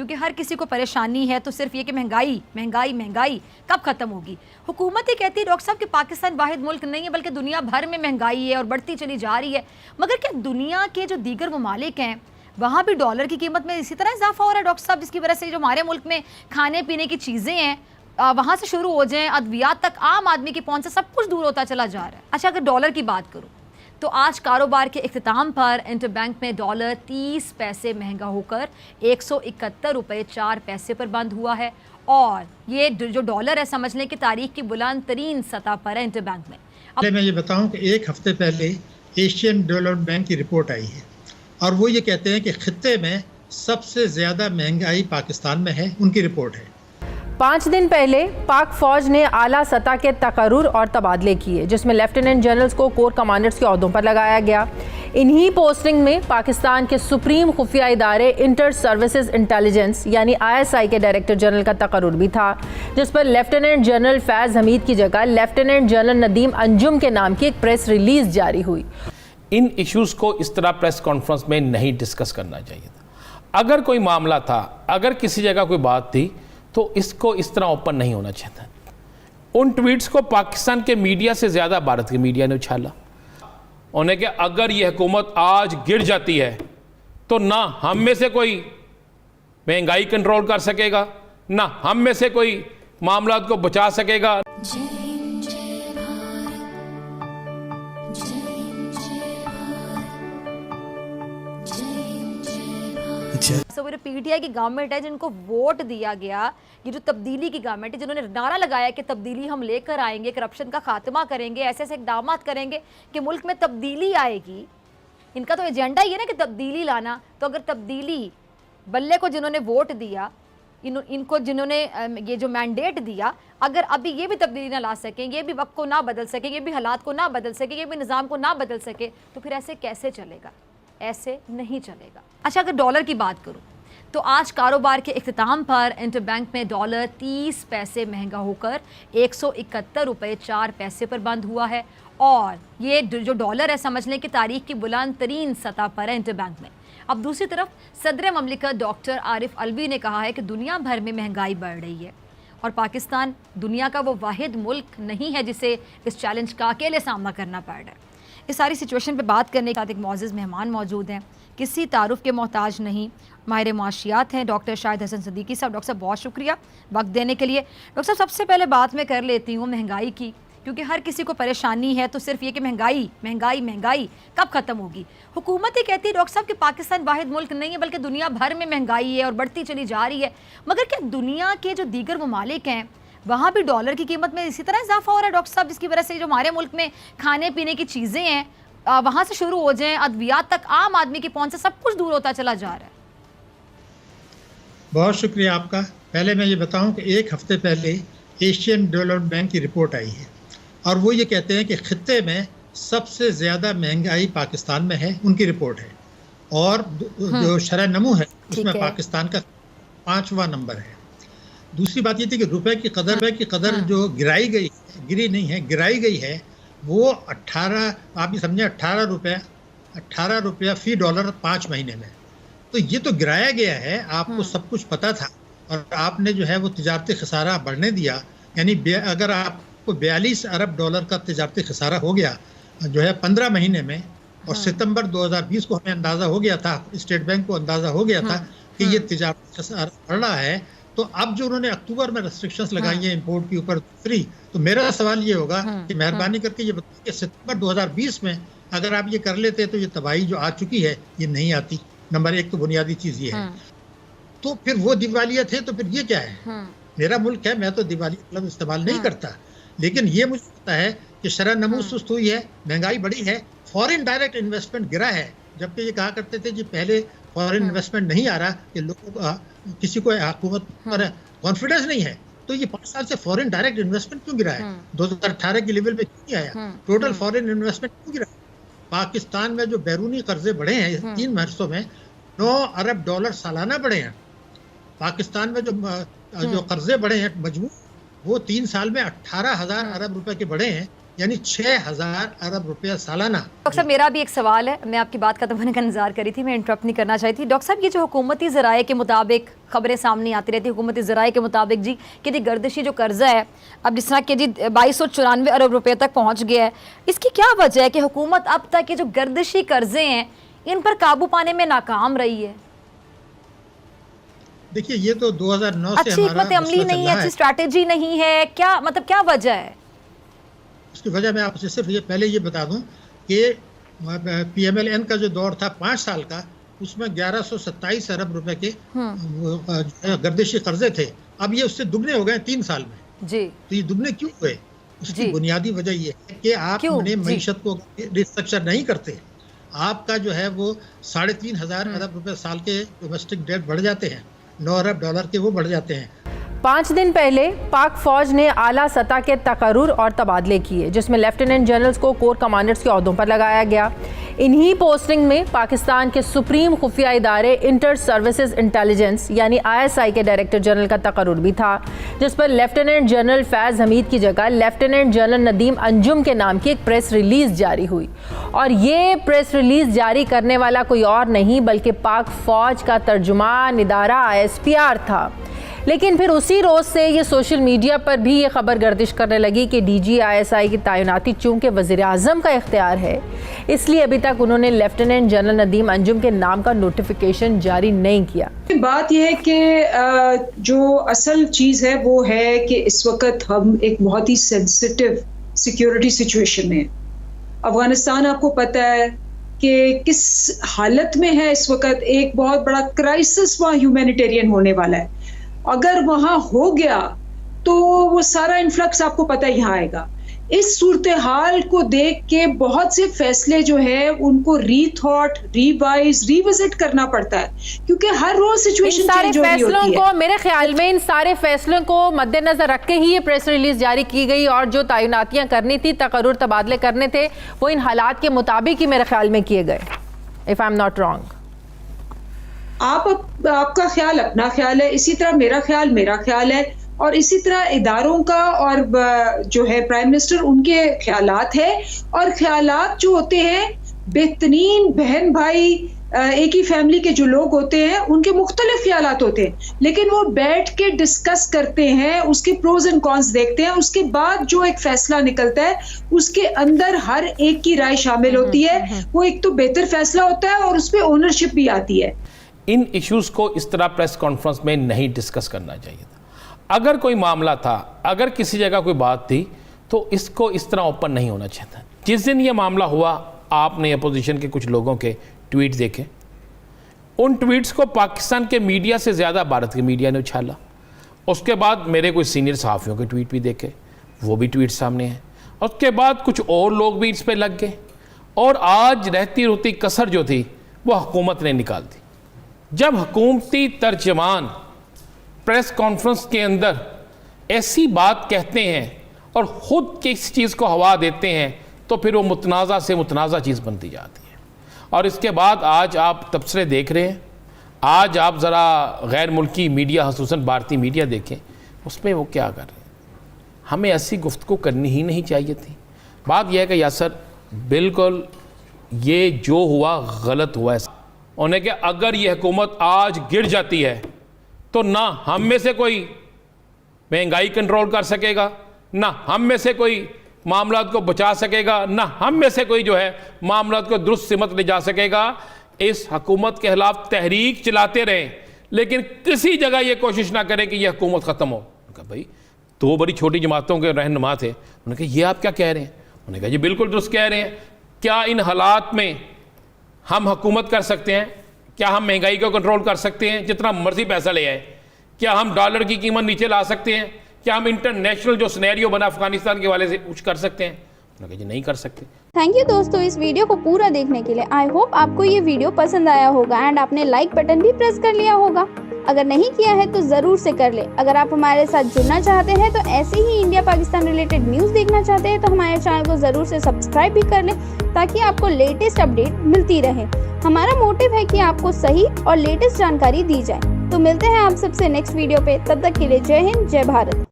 क्योंकि हर किसी को परेशानी है, तो सिर्फ ये कि महंगाई महंगाई महंगाई कब ख़त्म होगी। हुकूमत ही कहती है डॉक्टर साहब कि पाकिस्तान वाहिद मुल्क नहीं है बल्कि दुनिया भर में महंगाई है और बढ़ती चली जा रही है। मगर क्या दुनिया के जो दीगर ममालिक हैं वहाँ भी डॉलर की कीमत में इसी तरह इजाफा हो रहा है डॉक्टर साहब, जिसकी वजह से जो हमारे मुल्क में खाने पीने की चीज़ें हैं वहाँ से शुरू हो जाएं, अद्वियात तक आम आदमी की पहुँच से सब कुछ दूर होता चला जा रहा है। अच्छा, अगर डॉलर की बात करूँ तो आज कारोबार के इख्तिताम पर इंटरबैंक में डॉलर 30 पैसे महंगा होकर 171 रुपये 4 पैसे पर बंद हुआ है और ये जो डॉलर है समझ लें कि तारीख की बुलंद तरीन सतह पर है इंटरबैंक में। अब मैं ये बताऊं कि एक हफ्ते पहले एशियन डेवलपमेंट बैंक की रिपोर्ट आई है और वो ये कहते हैं कि खित्ते में सबसे ज़्यादा महंगाई पाकिस्तान में है, उनकी रिपोर्ट है। 5 दिन पहले पाक फौज ने आला सतह के तकर्रुर और तबादले किए जिसमें लेफ्टिनेंट जनरल्स को कोर कमांडर्स के ओहदों पर लगाया गया। इन्हीं पोस्टिंग में पाकिस्तान के सुप्रीम खुफिया इदारे इंटर सर्विसेज इंटेलिजेंस यानी ISI के डायरेक्टर जनरल का तकर्रुर भी था, जिस पर लेफ्टिनेंट जनरल फैज़ हमीद की जगह लेफ्टिनेंट जनरल नदीम अंजुम के नाम की एक प्रेस रिलीज जारी हुई। इन इश्यूज़ को इस तरह प्रेस कॉन्फ्रेंस में नहीं डिस्कस करना चाहिए था। अगर कोई मामला था, अगर किसी जगह कोई बात थी तो इसको इस तरह ओपन नहीं होना चाहिए था। उन ट्वीट्स को पाकिस्तान के मीडिया से ज़्यादा भारत के मीडिया ने उछाला। उन्हें कि अगर ये हुकूमत आज गिर जाती है तो ना हम में से कोई महंगाई कंट्रोल कर सकेगा, ना हम में से कोई मामला को बचा सकेगा। पीटीआई की गवर्नमेंट है जिनको वोट दिया गया, ये जो तब्दीली की गवर्नमेंट है जिन्होंने नारा लगाया कि तब्दीली हम लेकर आएंगे, करप्शन का खात्मा करेंगे, ऐसे ऐसे इकदाम करेंगे कि मुल्क में तब्दीली आएगी। इनका तो एजेंडा ही है ना कि तब्दीली लाना। तो अगर तब्दीली बल्ले को जिन्होंने वोट दिया, इनको जिन्होंने ये जो मैंडेट दिया, अगर अभी ये भी तब्दीली ना ला सकें, ये भी वक्त को ना बदल सके, ये भी हालात को ना बदल सके, ये भी निज़ाम को ना बदल सके, तो फिर ऐसे कैसे चलेगा? ऐसे नहीं चलेगा। अच्छा, अगर डॉलर की बात करूं तो आज कारोबार के इख्तिताम पर इंटरबैंक में डॉलर 30 पैसे महंगा होकर 171 रुपये 4 पैसे पर बंद हुआ है और ये जो डॉलर है समझ लें कि तारीख की बुलंद तरीन सतह पर है इंटरबैंक में। अब दूसरी तरफ सदर ममलिकत डॉक्टर आरिफ अलवी ने कहा है कि दुनिया भर में महंगाई बढ़ रही है और पाकिस्तान दुनिया का वो वाहिद मुल्क नहीं है जिसे इस चैलेंज का अकेले सामना करना पड़ रहा है। इस सारी सिचुएशन पे बात करने के साथ एक मौजूद मेहमान मौजूद हैं, किसी तारुफ के मोहताज नहीं, माहिर मुआशियात हैं डॉक्टर शाहिद हसन सिद्दीकी साहब। डॉक्टर साहब बहुत शुक्रिया वक्त देने के लिए। डॉक्टर साहब सबसे पहले बात मैं कर लेती हूँ महंगाई की, क्योंकि हर किसी को परेशानी है, तो सिर्फ ये कि महंगाई महंगाई महंगाई कब ख़त्म होगी। हुकूमत ही कहती है डॉक्टर साहब कि पाकिस्तान वाहिद मुल्क नहीं है बल्कि दुनिया भर में महंगाई है और बढ़ती चली जा रही है। मगर क्या दुनिया के जो दीगर ममालिक हैं वहाँ भी डॉलर की कीमत में इसी तरह इजाफा हो रहा है डॉक्टर साहब, जिसकी वजह से जो हमारे मुल्क में खाने पीने की चीज़ें हैं वहाँ से शुरू हो जाएं, अद्वियात तक आम आदमी की पहुँच से सब कुछ दूर होता चला जा रहा है। बहुत शुक्रिया आपका। पहले मैं ये बताऊं कि एक हफ्ते पहले एशियन डेवलपमेंट बैंक की रिपोर्ट आई है और वो ये कहते हैं कि खित्ते में सबसे ज़्यादा महंगाई पाकिस्तान में है, उनकी रिपोर्ट है। और जो शरह नमू है उसमें पाकिस्तान का 5वां नंबर है। दूसरी बात ये थी कि रुपए की कदर जो गिराई गई है वो 18, आप ये समझे 18 रुपया फी डॉलर 5 महीने में। तो ये तो गिराया गया है, आपको सब कुछ पता था और आपने जो है वो तिजारती खसारा बढ़ने दिया। यानी अगर आपको 42 अरब डॉलर का तिजारती खसारा हो गया जो है 15 महीने में, और सितंबर 2020 को हमें अंदाज़ा हो गया था, स्टेट बैंक को अंदाज़ा हो गया था कि ये तिजारती खसारा बढ़ रहा है। तो अब जो उन्होंने अक्टूबर में रेस्ट्रिक्शंस लगाई हैं इंपोर्ट के ऊपर फ्री, तो मेरा सवाल ये होगा कि मेहरबानी करके ये बताइए कि सितंबर 2020 में अगर आप ये कर लेते तो ये तबाही जो आ चुकी है ये नहीं आती। नंबर 1 तो बुनियादी चीज़ ये है। तो फिर वो दिवालिया थे, तो फिर ये क्या है? मेरा मुल्क है, मैं तो दिवाली मतलब इस्तेमाल नहीं करता, लेकिन ये मुझे पता है कि शरह नमू सुस्त हुई है, महंगाई बढ़ी है, फॉरेन डायरेक्ट इन्वेस्टमेंट गिरा है। जबकि ये कहा करते थे कि पहले फॉरेन इन्वेस्टमेंट नहीं आ रहा, कि लोगों किसी को हुकूमत पर कॉन्फिडेंस नहीं है, तो ये 5 साल से फॉरेन डायरेक्ट इन्वेस्टमेंट क्यों गिरा है? 2018 के लेवल पे क्यों आया? टोटल फॉरेन इन्वेस्टमेंट क्यों गिरा? पाकिस्तान में जो बैरूनी कर्जे बढ़े हैं 3 वर्षों में 9 अरब डॉलर सालाना बढ़े हैं। पाकिस्तान में जो कर्जे बढ़े हैं मजमू, वो 3 साल में 18,000 अरब रुपए के बढ़े हैं, यानी 6,000 अरब रुपया सालाना। डॉक्टर साहब मेरा भी एक सवाल है, मैं आपकी बात खत्म होने का इंतजार करी थी, मैं इंटरप्ट नहीं करना चाहती थी। डॉक्टर साहब ये जो हुकूमती ज़राए के मुताबिक खबरें सामने आती रहती है, हुकूमती ज़राए के मुताबिक जी कि ये गर्दिशी जो कर्जा है अब जिस तरह कि जी 2294 अरब रुपये तक पहुँच गया है, इसकी क्या वजह है कि हुकूमत अब तक ये जो गर्दिशी कर्जे हैं इन पर काबू पाने में नाकाम रही है? देखिए ये तो 2009 से अच्छी हिकमत अमली नहीं है, अच्छी स्ट्रैटेजी नहीं है, क्या मतलब क्या वजह है? उसकी वजह मैं आपसे सिर्फ ये पहले ये बता दूं कि PMLN का जो दौर था 5 साल का, उसमें 1127 अरब रुपए के गर्दिशी कर्जे थे। अब ये उससे दुगने हो गए 3 साल में जी। तो ये दुगने क्यों हुए? उसकी बुनियादी वजह ये है कि आप अपने मईशत को रिस्ट्रक्चर नहीं करते। आपका जो है वो 3,500 अरब रुपए साल के डोमेस्टिक डेट बढ़ जाते हैं, 9 अरब डॉलर के वो बढ़ जाते हैं। 5 दिन पहले पाक फौज ने आला सतह के तकर्रुर और तबादले किए, जिसमें लेफ्टिनेंट जनरल्स को कोर कमांडर्स के ओहदों पर लगाया गया। इन्हीं पोस्टिंग में पाकिस्तान के सुप्रीम खुफिया इदारे इंटर सर्विसेज इंटेलिजेंस यानी ISI के डायरेक्टर जनरल का तकर्रुर भी था, जिस पर लेफ्टिनेंट जनरल फैज़ हमीद की जगह लेफ्टिनेंट जनरल नदीम अंजुम के नाम की एक प्रेस रिलीज़ जारी हुई। और ये प्रेस रिलीज़ जारी करने वाला कोई और नहीं बल्कि पाक फौज का तर्जुमान इदारा ISPR था। लेकिन फिर उसी रोज़ से ये सोशल मीडिया पर भी ये खबर गर्दिश करने लगी कि DG ISI की तैनाती चूँकि वज़ीर-ए-आज़म का इख्तियार है, इसलिए अभी तक उन्होंने लेफ्टिनेंट जनरल नदीम अंजुम के नाम का नोटिफिकेशन जारी नहीं किया। बात यह है कि जो असल चीज़ है वो है कि इस वक्त हम एक बहुत ही सेंसिटिव सिक्योरिटी सिचुएशन में, अफगानिस्तान आपको पता है कि किस हालत में है इस वक्त। एक बहुत बड़ा क्राइसिस वहाँ ह्यूमैनिटेरियन होने वाला है। अगर वहां हो गया तो वो सारा इन्फ्लक्स आपको पता है यहाँ आएगा। इस सूरत हाल को देख के बहुत से फैसले जो है उनको रीथॉट, रिवाइज, रिविजिट करना पड़ता है, क्योंकि हर रोज सिचुएशन चेंज हो रही होती है। मेरे ख्याल में इन सारे फैसलों को मद्देनजर रख के ही ये प्रेस रिलीज जारी की गई, और जो तैनातियां करनी थी, तकर्रुर तबादले करने थे, वो इन हालात के मुताबिक ही मेरे ख्याल में किए गए, if I am not wrong. आपका ख्याल अपना ख्याल है, इसी तरह मेरा ख्याल है, और इसी तरह इदारों का और जो है प्राइम मिनिस्टर उनके ख्यालात है। और ख्यालात जो होते हैं बेहतरीन बहन भाई एक ही फैमिली के जो लोग होते हैं उनके मुख्तलिफ ख्यालात होते हैं, लेकिन वो बैठ के डिस्कस करते हैं, उसके प्रोज एंड कॉन्स देखते हैं, उसके बाद जो एक फैसला निकलता है उसके अंदर हर एक की राय शामिल होती है। वो एक तो बेहतर फैसला होता है और उसपे ओनरशिप भी आती है। इन इश्यूज़ को इस तरह प्रेस कॉन्फ्रेंस में नहीं डिस्कस करना चाहिए था। अगर कोई मामला था, अगर किसी जगह कोई बात थी, तो इसको इस तरह ओपन नहीं होना चाहिए था। जिस दिन ये मामला हुआ, आपने अपोजिशन के कुछ लोगों के ट्वीट देखे, उन ट्वीट्स को पाकिस्तान के मीडिया से ज़्यादा भारत के मीडिया ने उछाला। उसके बाद मेरे कुछ सीनियर सहाफ़ियों के ट्वीट भी देखे, वो भी ट्वीट सामने हैं। उसके बाद कुछ और लोग भी इस पर लग गए, और आज रहती रोती कसर जो थी वो हुकूमत ने निकाल दी। जब हुकूमती तर्जमान प्रेस कॉन्फ्रेंस के अंदर ऐसी बात कहते हैं और ख़ुद किस चीज़ को हवा देते हैं, तो फिर वो मुतनाज़ा से मुतनाज़ा चीज़ बनती जाती है। और इसके बाद आज आप तबसरे देख रहे हैं, आज आप ज़रा गैर मुल्की मीडिया, ख़ुसूसन भारतीय मीडिया देखें, उसमें वो क्या कर रहे हैं। हमें ऐसी गुफ्तगू करनी ही नहीं चाहिए थी। बात यह है कि यासर बिल्कुल ये जो हुआ गलत हुआ है। उन्हें कि अगर ये हुकूमत आज गिर जाती है तो ना हम में से कोई महंगाई कंट्रोल कर सकेगा, ना हम में से कोई मामलात को बचा सकेगा, ना हम में से कोई जो है मामलात को दुरुस्त सिमत ले जा सकेगा। इस हुकूमत के खिलाफ तहरीक चलाते रहें, लेकिन किसी जगह ये कोशिश ना करें कि यह हुकूमत ख़त्म हो। उन्होंने कहा भाई 2 बड़ी छोटी जमातों के रहनुमा थे, उन्होंने कहा ये आप क्या कह रहे हैं? उन्होंने कहा जी बिल्कुल दुरुस्त कह रहे हैं। क्या इन हालात में हम हुकूमत कर सकते हैं? क्या हम महंगाई को कंट्रोल कर सकते हैं? जितना मर्जी पैसा ले आए, क्या हम डॉलर की कीमत नीचे ला सकते हैं? क्या हम इंटरनेशनल जो सिनेरियो बना अफगानिस्तान के वाले से कुछ कर सकते हैं? उन्होंने कहा जी नहीं कर सकते। थैंक यू दोस्तों इस वीडियो को पूरा देखने के लिए। आई होप आपको ये वीडियो पसंद आया होगा एंड आपने लाइक बटन भी प्रेस कर लिया होगा। अगर नहीं किया है तो ज़रूर से कर ले। अगर आप हमारे साथ जुड़ना चाहते हैं तो ऐसे ही इंडिया पाकिस्तान रिलेटेड न्यूज़ देखना चाहते हैं तो हमारे चैनल को ज़रूर से सब्सक्राइब भी कर लें, ताकि आपको लेटेस्ट अपडेट मिलती रहे। हमारा मोटिव है कि आपको सही और लेटेस्ट जानकारी दी जाए। तो मिलते हैं आप सबसे नेक्स्ट वीडियो पे, तब तक के लिए जय हिंद, जय भारत।